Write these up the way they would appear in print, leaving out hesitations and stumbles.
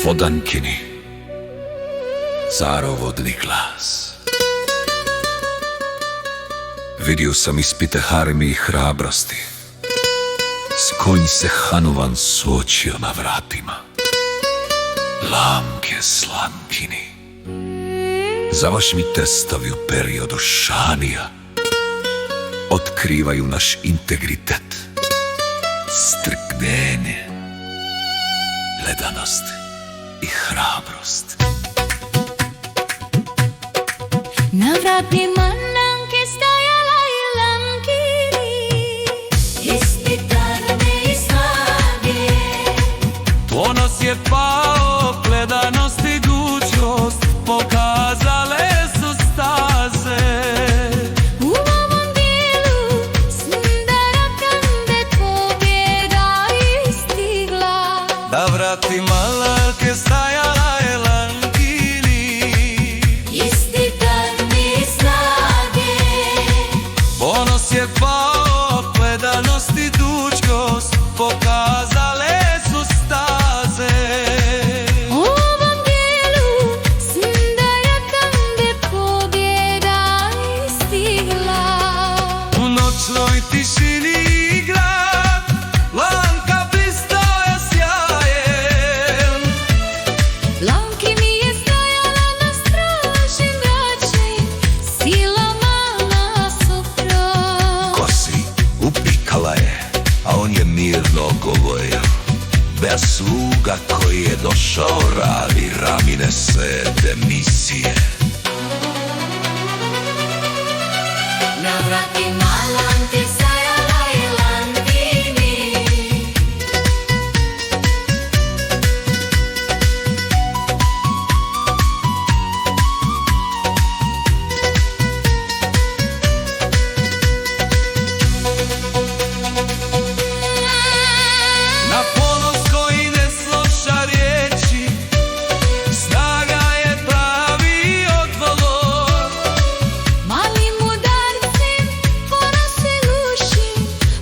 Fodankini, carovodni glas. Vidio sam ispite harmi i hrabrosti, s kojim se Hanuvan suočio na vratima. Lamke slankini, za vašmi testovi u periodu šanija otkrivaju naš integritet, strpljenje, ledanost i hrabrost. Na vratima Lanke stajala je Lankini, ispitarne i snage. Ponos je pao, gledanost i dućnost pokazale su staze. U ovom dijelu Sundara Kande pobjeda istigla. Na vratima Lanke stajala je Lankini, ispitarne i snage. ponos je pao, gledanost i dućnost pokazale su staze. U ovom dijelu Sundara Kande pobjeda istigla. U noćnoj tišini grad Lanka blistao je sjajen. Lankini je stajala na straži mračnim silama nasuprot. Kosi upikala je, a on je mirno govorio, bez sluga koji je došao radi ramine svete misije. Na vratima Lanke stajala je Lankini, Na ponos koji ne sluša riječi, snaga je pravi odgovor. malim udarcem ponos se ruši,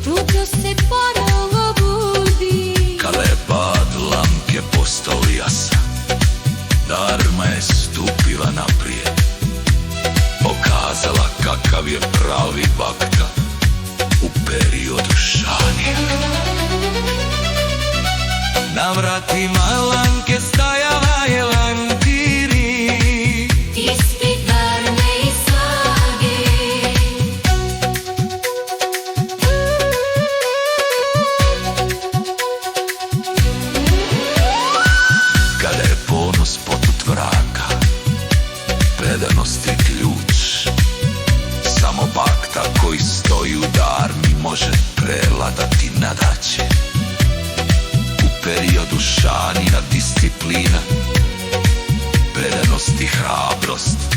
rubio se ponovo budi. Kada je pad Lanke postao jasan, Dharma je stupila naprijed, pokazala kakav je pravi bakta u periodu šanija. Na vratima Lanke stajala je Lankini, Ispitarne i snage. Kada je ponos poput vraka, predanost je ključ. Samo bakta koji stoji u Dharmi može prevladati nadaće. U periodu šanija disciplina, predanost i hrabrost